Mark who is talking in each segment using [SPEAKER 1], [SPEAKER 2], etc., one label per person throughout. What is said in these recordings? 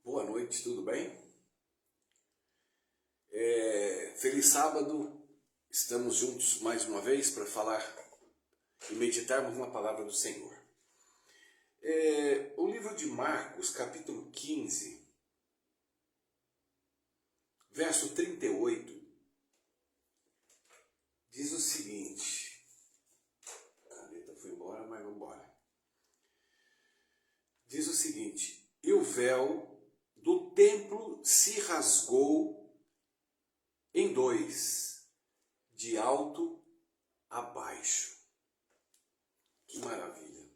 [SPEAKER 1] Boa noite, tudo bem? Feliz sábado, estamos juntos mais uma vez para falar e meditarmos na palavra do Senhor. O livro de Marcos, capítulo 15, verso 38, diz o seguinte, a caneta foi embora, mas vamos embora. Diz o seguinte: e o véu do templo se rasgou em dois, de alto a baixo. Que maravilha!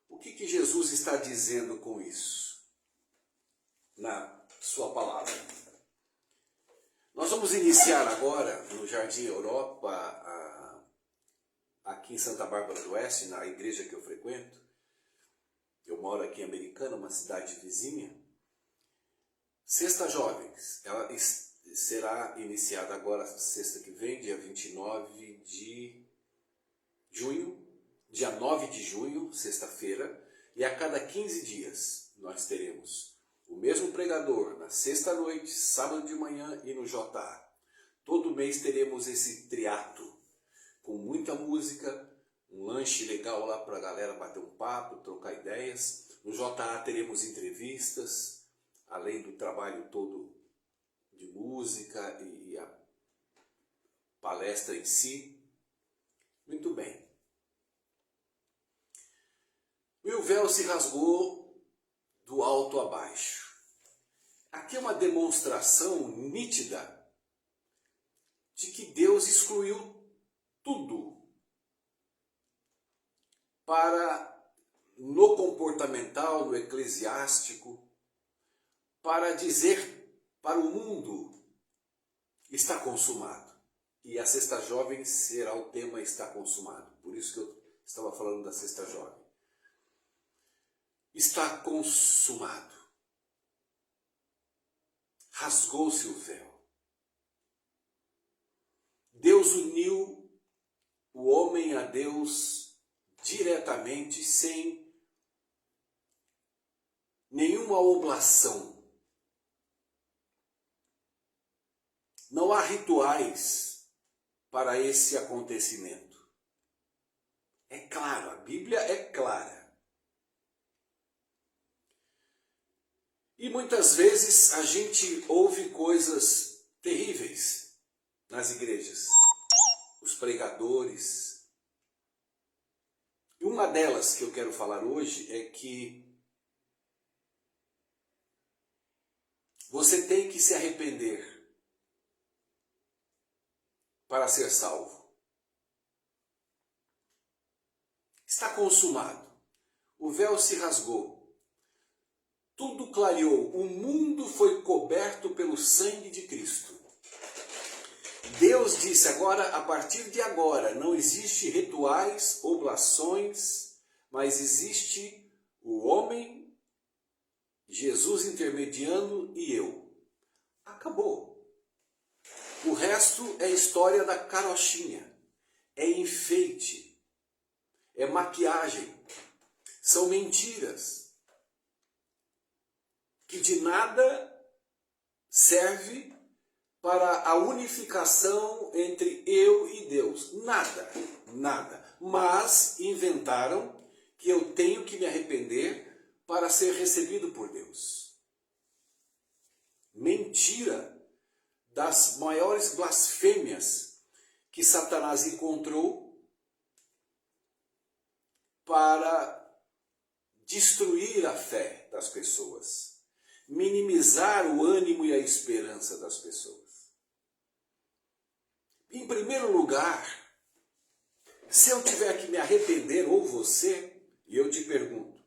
[SPEAKER 1] O que Jesus está dizendo com isso? Na sua palavra. Nós vamos iniciar agora no Jardim Europa, aqui em Santa Bárbara do Oeste, na igreja que eu frequento. Eu moro aqui em Americana, uma cidade vizinha. Sexta Jovens, ela será iniciada agora sexta que vem, dia 29 de junho, dia 9 de junho, sexta-feira, e a cada 15 dias nós teremos o mesmo pregador na sexta-noite, sábado de manhã e no JA. Todo mês teremos esse triato, com muita música, um lanche legal lá para a galera bater um papo, trocar ideias. No JA teremos entrevistas, além do trabalho todo de música e a palestra em si. Muito bem. E o véu se rasgou do alto a baixo. Aqui é uma demonstração nítida de que Deus excluiu tudo no comportamental, no eclesiástico, para dizer para o mundo: está consumado. E a Sexta Jovem será o tema está consumado. Por isso que eu estava falando da Sexta Jovem. Está consumado. Rasgou-se o véu. Deus uniu o homem a Deus diretamente, sem nenhuma oblação. Não há rituais para esse acontecimento. É claro, a Bíblia é clara. E muitas vezes a gente ouve coisas terríveis nas igrejas. Os pregadores. E uma delas que eu quero falar hoje é que você tem que se arrepender para ser salvo. Está consumado. O véu se rasgou. Tudo clareou. O mundo foi coberto pelo sangue de Cristo. Deus disse agora, a partir de agora, não existe rituais, oblações, mas existe o homem, Jesus intermediando e eu. Acabou. O resto é história da carochinha, é enfeite, é maquiagem, são mentiras que de nada serve para a unificação entre eu e Deus. Nada, nada. Mas inventaram que eu tenho que me arrepender para ser recebido por Deus. Mentira das maiores blasfêmias que Satanás encontrou para destruir a fé das pessoas, minimizar o ânimo e a esperança das pessoas. Em primeiro lugar, se eu tiver que me arrepender, ou você, e eu te pergunto,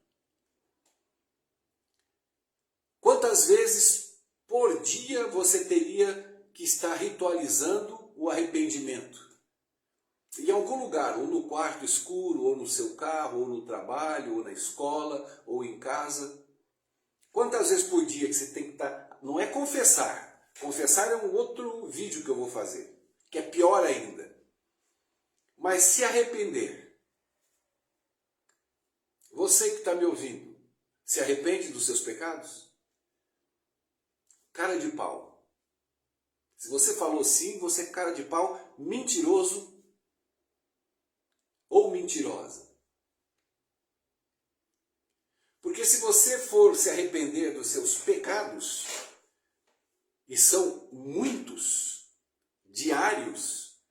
[SPEAKER 1] quantas vezes por dia você teria que estar ritualizando o arrependimento? Em algum lugar, ou no quarto escuro, ou no seu carro, ou no trabalho, ou na escola, ou em casa. Quantas vezes por dia que você tem que estar... Não é confessar. Confessar é um outro vídeo que eu vou fazer, que é pior ainda. Mas se arrepender. Você que está me ouvindo, se arrepende dos seus pecados? Cara de pau. Se você falou sim, você é cara de pau, mentiroso ou mentirosa. Porque se você for se arrepender dos seus pecados, e são muitos, diários,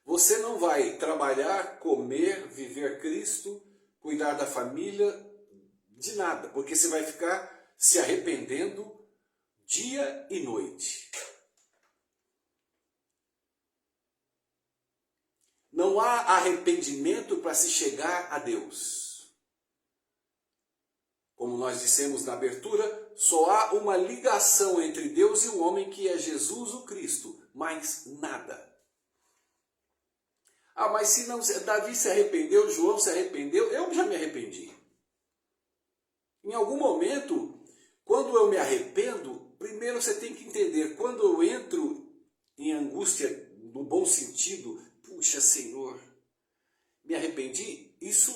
[SPEAKER 1] você não vai trabalhar, comer, viver Cristo, cuidar da família, de nada, porque você vai ficar se arrependendo dia e noite. Não há arrependimento para se chegar a Deus. Como nós dissemos na abertura, só há uma ligação entre Deus e o homem, que é Jesus o Cristo, mais nada. Ah, mas se não, Davi se arrependeu, João se arrependeu, eu já me arrependi. Em algum momento, quando eu me arrependo, primeiro você tem que entender, quando eu entro em angústia, no bom sentido, puxa Senhor, me arrependi, isso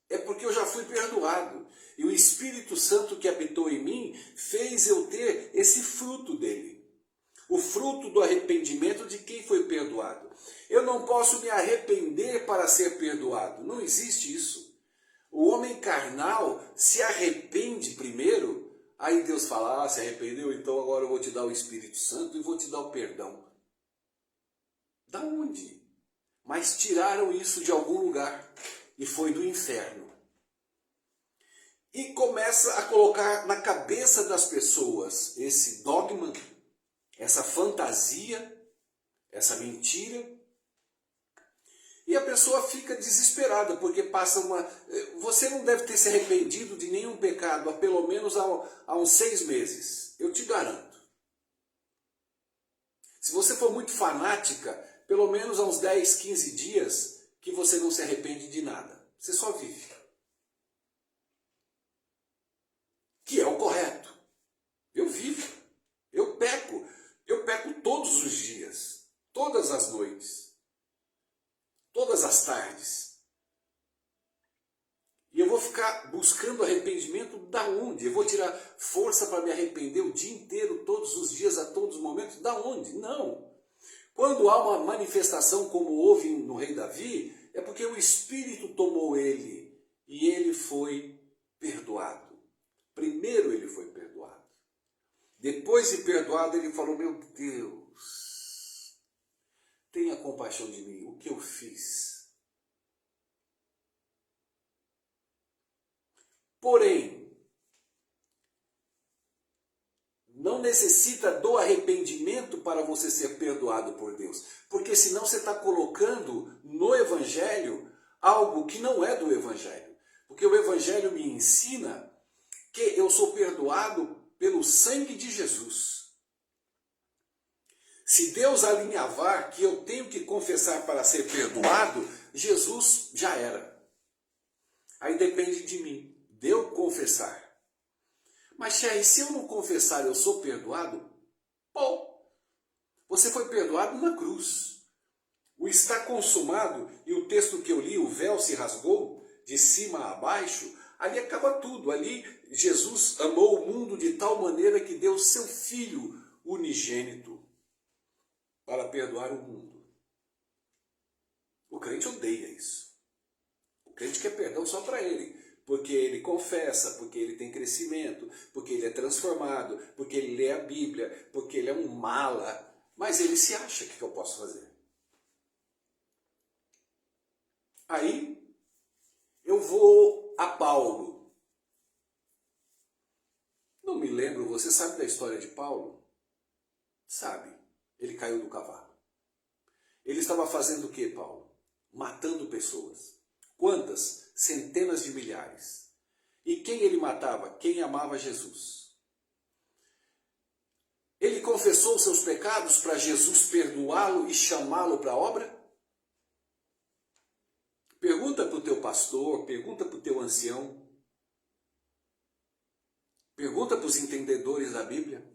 [SPEAKER 1] é porque eu já fui perdoado. E o Espírito Santo que habitou em mim fez eu ter esse fruto dele. O fruto do arrependimento de quem foi perdoado. Eu não posso me arrepender para ser perdoado. Não existe isso. O homem carnal se arrepende primeiro, aí Deus fala, ah, se arrependeu, então agora eu vou te dar o Espírito Santo e vou te dar o perdão. Da onde? Mas tiraram isso de algum lugar, e foi do inferno. E começa a colocar na cabeça das pessoas esse dogma, essa fantasia, essa mentira. E a pessoa fica desesperada, porque passa uma... Você não deve ter se arrependido de nenhum pecado há pelo menos há uns 6 meses. Eu te garanto. Se você for muito fanática, pelo menos há uns 10, 15 dias que você não se arrepende de nada. Você só vive. Que é o correto. Eu vivo. Eu peco. Eu peco todos os dias. Todas as noites. Todas as tardes. E eu vou ficar buscando arrependimento da onde? Eu vou tirar força para me arrepender o dia inteiro, todos os dias, a todos os momentos? Da onde? Não. Quando há uma manifestação como houve no rei Davi, é porque o Espírito tomou ele e ele foi perdoado. Primeiro ele foi perdoado. Depois de perdoado, ele falou, meu Deus, tenha compaixão de mim, o que eu fiz? Porém, não necessita do arrependimento para você ser perdoado por Deus. Porque senão você está colocando no Evangelho algo que não é do Evangelho. Porque o Evangelho me ensina que eu sou perdoado pelo sangue de Jesus. Se Deus alinhavar que eu tenho que confessar para ser perdoado, Jesus já era. Aí depende de mim, de eu confessar. Mas, Xerri, se eu não confessar, eu sou perdoado? Bom, você foi perdoado na cruz. O está consumado, e o texto que eu li, o véu se rasgou, de cima a baixo, ali acaba tudo. Ali Jesus amou o mundo de tal maneira que deu seu Filho unigênito para perdoar o mundo. O crente odeia isso. O crente quer perdão só para ele. Porque ele confessa, porque ele tem crescimento, porque ele é transformado, porque ele lê a Bíblia, porque ele é um mala. Mas ele se acha, o que eu posso fazer? Aí eu vou a Paulo. Não me lembro, você sabe da história de Paulo? Sabe, ele caiu do cavalo. Ele estava fazendo o que, Paulo? Matando pessoas. Quantas? Centenas de milhares. E quem ele matava? Quem amava Jesus. Ele confessou seus pecados para Jesus perdoá-lo e chamá-lo para a obra? Pergunta para o teu pastor, pergunta para o teu ancião. Pergunta para os entendedores da Bíblia.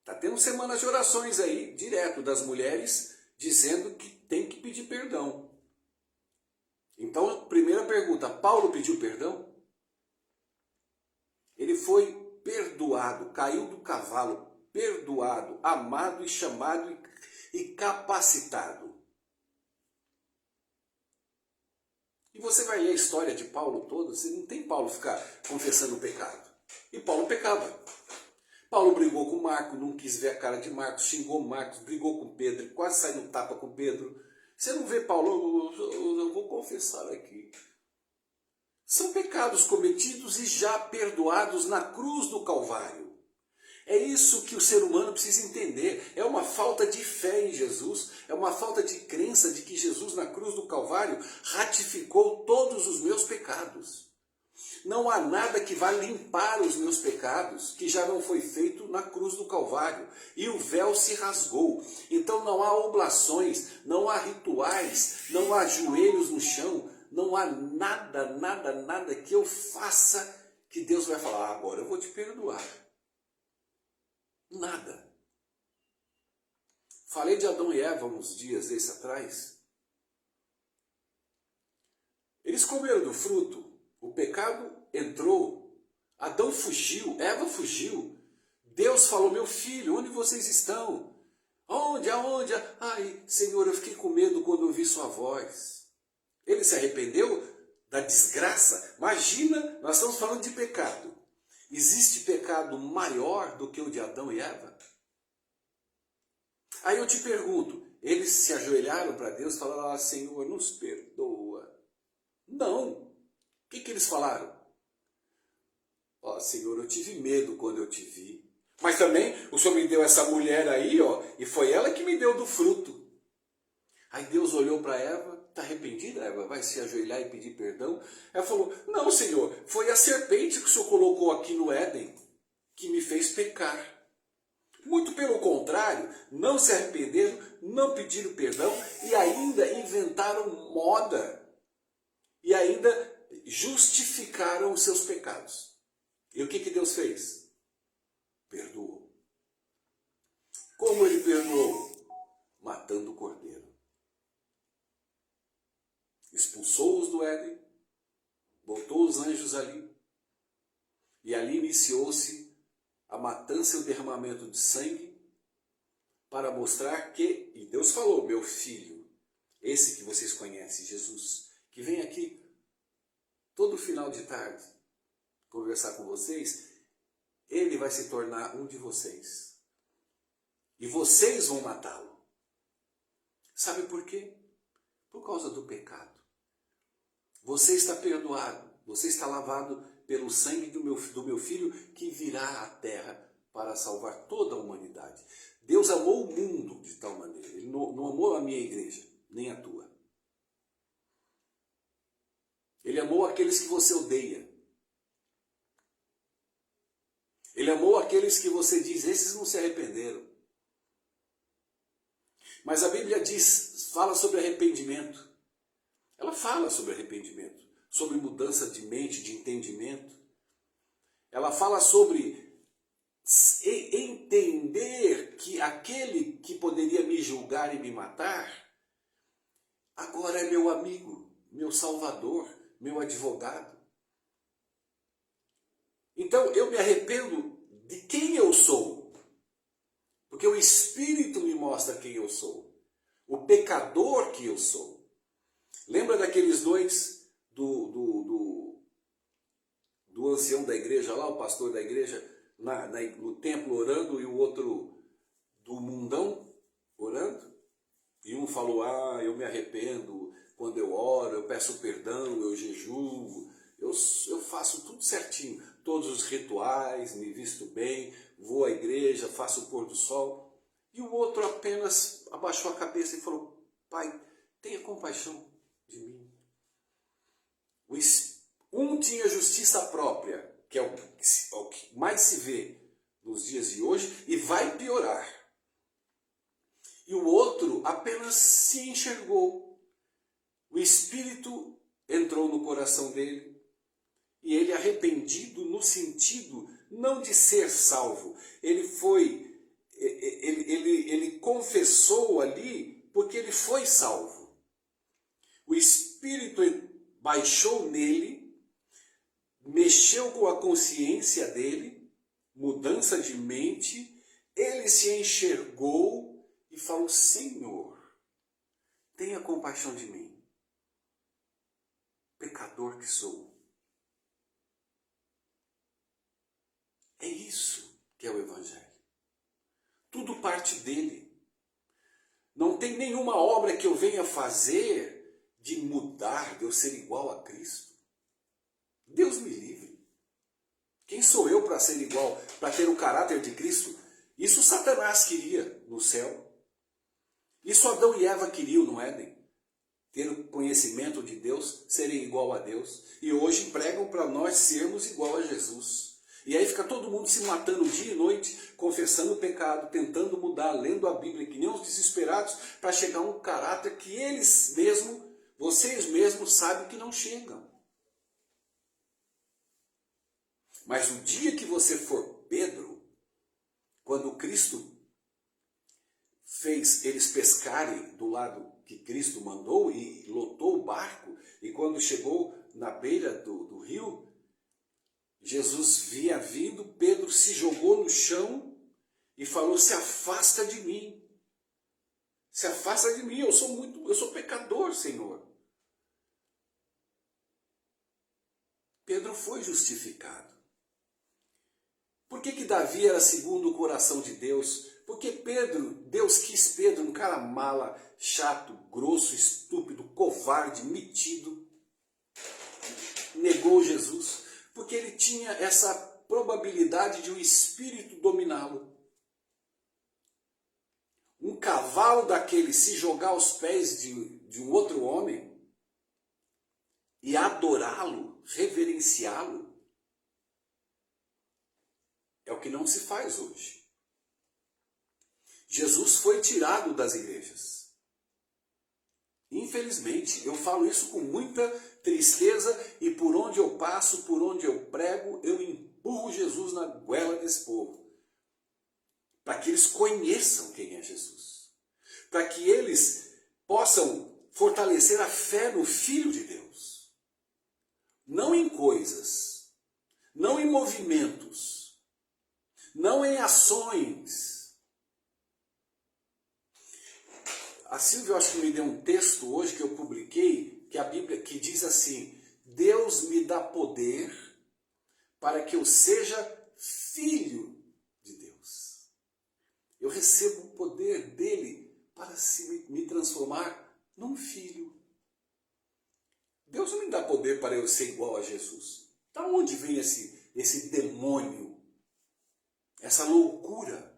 [SPEAKER 1] Está tendo semanas de orações aí, direto, das mulheres, dizendo que tem que pedir perdão. Então, primeira pergunta, Paulo pediu perdão? Ele foi perdoado, caiu do cavalo, perdoado, amado e chamado e capacitado. E você vai ler a história de Paulo toda, você não tem Paulo ficar confessando o pecado. E Paulo pecava. Paulo brigou com Marcos, não quis ver a cara de Marcos, xingou Marcos, brigou com Pedro, quase saiu no tapa com Pedro. Você não vê Paulo, eu vou confessar aqui. São pecados cometidos e já perdoados na cruz do Calvário. É isso que o ser humano precisa entender. É uma falta de fé em Jesus, é uma falta de crença de que Jesus na cruz do Calvário ratificou todos os meus pecados. Não há nada que vá limpar os meus pecados que já não foi feito na cruz do Calvário. E o véu se rasgou. Então não há oblações, não há rituais, não há joelhos no chão, não há nada que eu faça que Deus vai falar, agora eu vou te perdoar. Nada. Falei de Adão e Eva uns dias desses atrás. Eles comeram do fruto, o pecado entrou, Adão fugiu, Eva fugiu. Deus falou, meu filho, onde vocês estão? Onde? Aonde? Ai, Senhor, eu fiquei com medo quando ouvi sua voz. Ele se arrependeu da desgraça? Imagina, nós estamos falando de pecado. Existe pecado maior do que o de Adão e Eva? Aí eu te pergunto, eles se ajoelharam para Deus e falaram, Senhor, nos perdoa. Não. O que eles falaram? Senhor, eu tive medo quando eu te vi. Mas também o Senhor me deu essa mulher aí, e foi ela que me deu do fruto. Aí Deus olhou para Eva, está arrependida? Eva vai se ajoelhar e pedir perdão? Ela falou, não, Senhor, foi a serpente que o Senhor colocou aqui no Éden que me fez pecar. Muito pelo contrário, não se arrependeram, não pediram perdão e ainda inventaram moda. E ainda justificaram os seus pecados. E o que Deus fez? Perdoou. Como ele perdoou? Matando o cordeiro. Expulsou-os do Éden, botou os anjos ali, e ali iniciou-se a matança e o derramamento de sangue, para mostrar que, e Deus falou, meu filho, esse que vocês conhecem, Jesus, que vem aqui todo final de tarde conversar com vocês, ele vai se tornar um de vocês. E vocês vão matá-lo. Sabe por quê? Por causa do pecado. Você está perdoado, você está lavado pelo sangue do meu filho que virá à terra para salvar toda a humanidade. Deus amou o mundo de tal maneira, ele não amou a minha igreja, nem a tua. Ele amou aqueles que você odeia. Ele amou aqueles que você diz, esses não se arrependeram. Mas a Bíblia fala sobre arrependimento. Ela fala sobre arrependimento, sobre mudança de mente, de entendimento. Ela fala sobre entender que aquele que poderia me julgar e me matar, agora é meu amigo, meu salvador, meu advogado. Então eu me arrependo de quem eu sou, porque o Espírito me mostra quem eu sou, o pecador que eu sou. Lembra daqueles dois, do ancião da igreja lá, o pastor da igreja, no templo orando, e o outro do mundão orando? E um falou, eu me arrependo quando eu oro, eu peço perdão, eu jejuo, eu faço tudo certinho, todos os rituais, me visto bem, vou à igreja, faço o pôr do sol. E o outro apenas abaixou a cabeça e falou, Pai, tenha compaixão de mim. Um tinha justiça própria, que é o que mais se vê nos dias de hoje, e vai piorar. E o outro apenas se enxergou. O Espírito entrou no coração dele, e ele arrependido no sentido não de ser salvo. Ele confessou ali porque ele foi salvo. O Espírito baixou nele, mexeu com a consciência dele, mudança de mente, ele se enxergou e falou: Senhor, tenha compaixão de mim, pecador que sou. É isso que é o Evangelho. Tudo parte dele. Não tem nenhuma obra que eu venha fazer de mudar, de eu ser igual a Cristo. Deus me livre. Quem sou eu para ser igual, para ter o caráter de Cristo? Isso Satanás queria no céu. Isso Adão e Eva queriam no Éden. Ter o conhecimento de Deus, serem igual a Deus. E hoje pregam para nós sermos igual a Jesus. E aí fica todo mundo se matando dia e noite, confessando o pecado, tentando mudar, lendo a Bíblia, que nem os desesperados, para chegar a um caráter que eles mesmos, vocês mesmos sabem que não chegam. Mas o dia que você for Pedro, quando Cristo fez eles pescarem do lado que Cristo mandou e lotou o barco, e quando chegou na beira do rio, Jesus via vindo, Pedro se jogou no chão e falou: se afasta de mim. Se afasta de mim, eu sou pecador, Senhor. Pedro foi justificado. Por que Davi era segundo o coração de Deus? Porque Deus quis Pedro, um cara mala, chato, grosso, estúpido, covarde, metido. Negou Jesus. Porque ele tinha essa probabilidade de um espírito dominá-lo. Um cavalo daquele se jogar aos pés de um outro homem e adorá-lo, reverenciá-lo, é o que não se faz hoje. Jesus foi tirado das igrejas. Infelizmente, eu falo isso com muita tristeza, e por onde eu passo, por onde eu prego, eu empurro Jesus na goela desse povo. Para que eles conheçam quem é Jesus. Para que eles possam fortalecer a fé no Filho de Deus. Não em coisas, não em movimentos, não em ações. A Silvia, acho que me deu um texto hoje que eu publiquei, que a Bíblia que diz assim: Deus me dá poder para que eu seja filho de Deus. Eu recebo o poder dele para me transformar num filho. Deus não me dá poder para eu ser igual a Jesus. Da onde vem esse demônio? Essa loucura?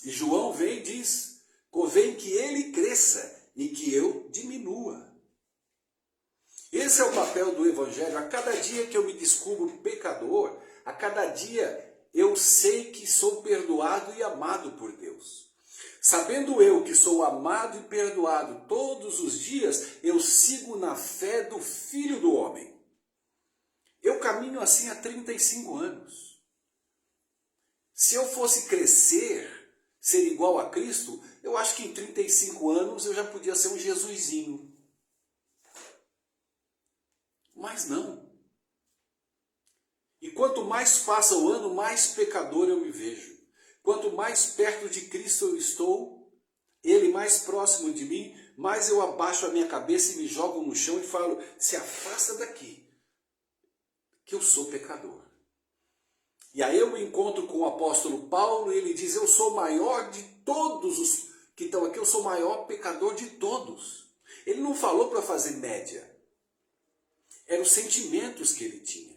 [SPEAKER 1] E João vem e diz: convém que ele cresça e que eu diminua. Esse é o papel do Evangelho. A cada dia que eu me descubro pecador, a cada dia eu sei que sou perdoado e amado por Deus. Sabendo eu que sou amado e perdoado todos os dias, eu sigo na fé do Filho do Homem. Eu caminho assim há 35 anos. Se eu fosse crescer, ser igual a Cristo, eu acho que em 35 anos eu já podia ser um Jesusinho. Mas não. E quanto mais passa o ano, mais pecador eu me vejo. Quanto mais perto de Cristo eu estou, Ele mais próximo de mim, mais eu abaixo a minha cabeça e me jogo no chão e falo: se afasta daqui, que eu sou pecador. E aí eu me encontro com o apóstolo Paulo e ele diz: eu sou o maior de todos os que estão aqui, eu sou o maior pecador de todos. Ele não falou para fazer média. Eram os sentimentos que ele tinha.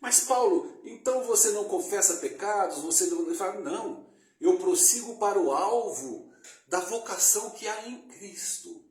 [SPEAKER 1] Mas Paulo, então você não confessa pecados? Você não... Ele fala: não, eu prossigo para o alvo da vocação que há em Cristo.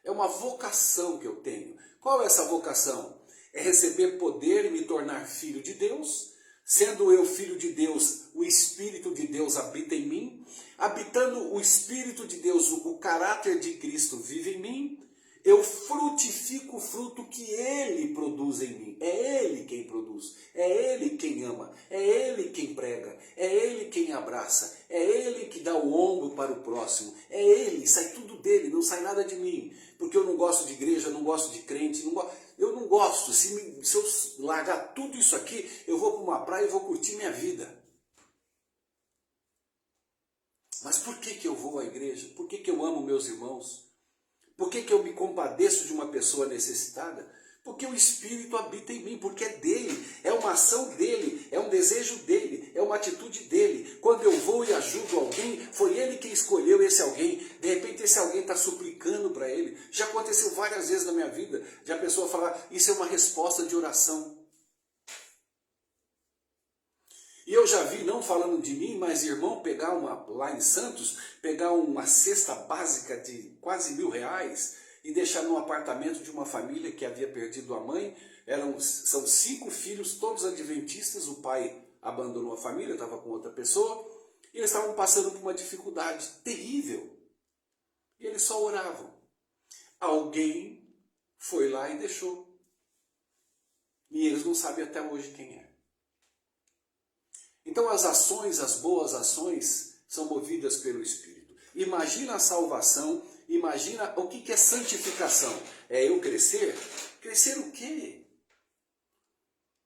[SPEAKER 1] É uma vocação que eu tenho. Qual é essa vocação? É receber poder e me tornar filho de Deus. Sendo eu filho de Deus, o Espírito de Deus habita em mim. Habitando o Espírito de Deus, o caráter de Cristo vive em mim. eu frutifico o fruto que Ele produz em mim. É Ele quem produz, é Ele quem ama, é Ele quem prega, é Ele quem abraça, é Ele que dá o ombro para o próximo, é Ele, sai tudo dele, não sai nada de mim. Porque eu não gosto de igreja, não gosto de crente, eu não gosto. Se eu largar tudo isso aqui, eu vou para uma praia e vou curtir minha vida. Mas por que eu vou à igreja? Por que eu amo meus irmãos? Por que eu me compadeço de uma pessoa necessitada? Porque o Espírito habita em mim, porque é dele, é uma ação dele, é um desejo dele, é uma atitude dele. Quando eu vou e ajudo alguém, foi ele quem escolheu esse alguém. De repente esse alguém está suplicando para ele. Já aconteceu várias vezes na minha vida, de a pessoa falar, isso é uma resposta de oração. E eu já vi, não falando de mim, mas irmão pegar lá em Santos, pegar uma cesta básica de quase R$1.000 e deixar no apartamento de uma família que havia perdido a mãe. São 5 filhos, todos adventistas, o pai abandonou a família, estava com outra pessoa, e eles estavam passando por uma dificuldade terrível. E eles só oravam. Alguém foi lá e deixou. E eles não sabem até hoje quem é. Então as ações, as boas ações, são movidas pelo Espírito. Imagina a salvação, imagina o que é santificação. É eu crescer? Crescer o quê?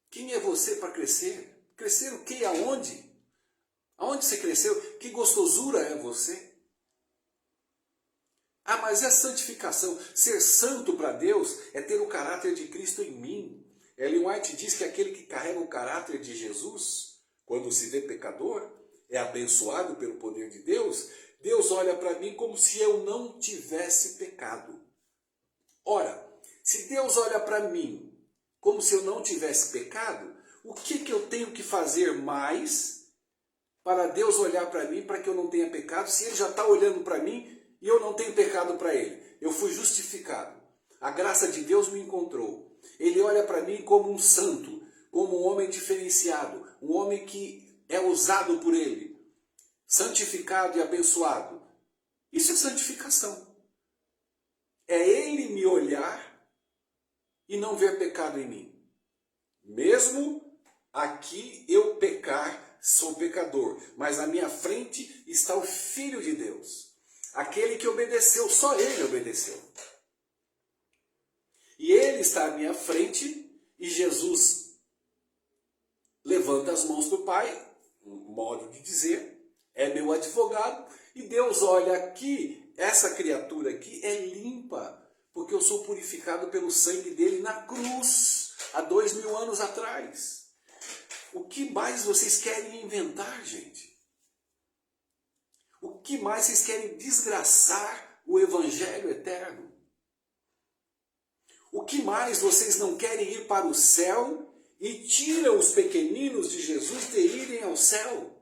[SPEAKER 1] Quem é você para crescer? Crescer o quê? Aonde? Aonde você cresceu? Que gostosura é você? Ah, mas é santificação. Ser santo para Deus é ter o caráter de Cristo em mim. Ellen White diz que aquele que carrega o caráter de Jesus, quando se vê pecador, é abençoado pelo poder de Deus. Deus olha para mim como se eu não tivesse pecado. Ora, se Deus olha para mim como se eu não tivesse pecado, o que eu tenho que fazer mais para Deus olhar para mim para que eu não tenha pecado, se Ele já está olhando para mim e eu não tenho pecado para Ele? Eu fui justificado. A graça de Deus me encontrou. Ele olha para mim como um santo, como um homem diferenciado, um homem que é usado por Ele, santificado e abençoado. Isso é santificação. É Ele me olhar e não ver pecado em mim. Mesmo aqui eu pecar, sou pecador, mas à minha frente está o Filho de Deus, aquele que obedeceu, só Ele obedeceu. E Ele está à minha frente e Jesus levanta as mãos para o Pai, um modo de dizer, é meu advogado, e Deus olha aqui, essa criatura aqui é limpa, porque eu sou purificado pelo sangue dele na cruz, há 2000 anos atrás. O que mais vocês querem inventar, gente? O que mais vocês querem desgraçar o Evangelho eterno? O que mais vocês não querem ir para o céu e tiram os pequeninos de Jesus de irem ao céu?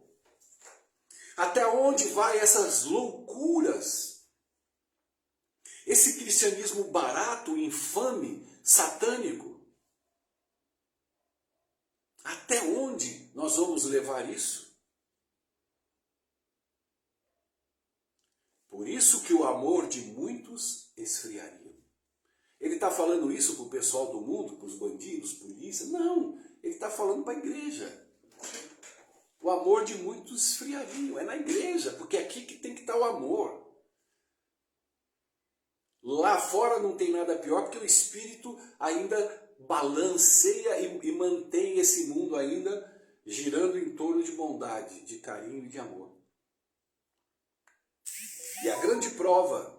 [SPEAKER 1] Até onde vai essas loucuras? Esse cristianismo barato, infame, satânico? Até onde nós vamos levar isso? Por isso que o amor de muitos esfriaria. Ele está falando isso para o pessoal do mundo, para os bandidos, polícia? Não, ele está falando para a igreja. O amor de muitos esfriaria, é na igreja, porque é aqui que tem que estar o amor. Lá fora não tem nada pior, porque o Espírito ainda balanceia e mantém esse mundo ainda girando em torno de bondade, de carinho e de amor. E a grande prova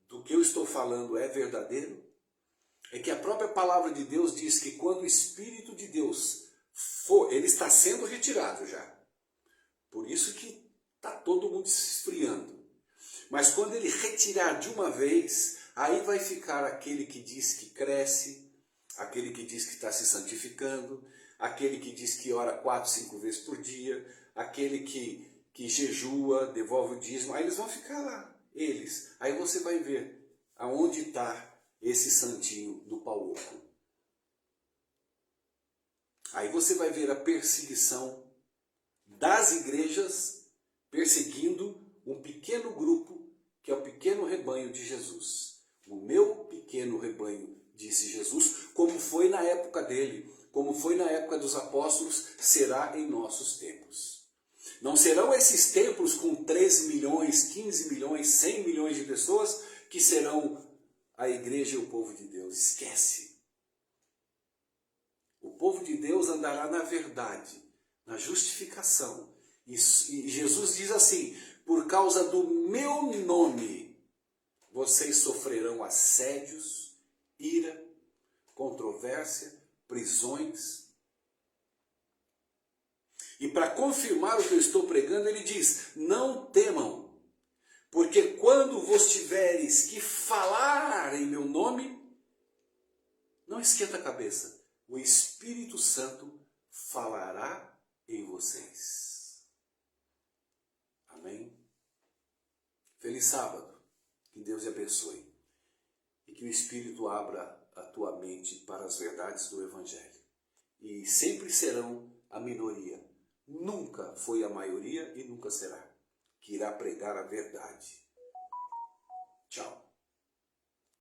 [SPEAKER 1] do que eu estou falando é verdadeiro, é que a própria palavra de Deus diz que quando o Espírito de Deus for, ele está sendo retirado já. Por isso que está todo mundo se esfriando. Mas quando ele retirar de uma vez, aí vai ficar aquele que diz que cresce, aquele que diz que está se santificando, aquele que diz que ora 4, 5 vezes por dia, aquele que jejua, devolve o dízimo, aí eles vão ficar lá, eles. Aí você vai ver aonde está esse santinho do pau oco. Aí você vai ver a perseguição das igrejas perseguindo um pequeno grupo, que é o pequeno rebanho de Jesus. O meu pequeno pequeno rebanho, disse Jesus, como foi na época dele, como foi na época dos apóstolos, será em nossos tempos. Não serão esses templos com 13 milhões, 15 milhões, 100 milhões de pessoas que serão a igreja e o povo de Deus. Esquece. O povo de Deus andará na verdade, na justificação. E Jesus diz assim, por causa do meu nome, vocês sofrerão assédios, ira, controvérsia, prisões. E para confirmar o que eu estou pregando, ele diz, não temam, porque quando vos tiveres que falar em meu nome, não esquenta a cabeça, o Espírito Santo falará em vocês. Amém? Feliz sábado, que Deus te abençoe e que o Espírito abra a tua mente para as verdades do Evangelho. E sempre serão a minoria, nunca foi a maioria e nunca será, que irá pregar a verdade. Tchau.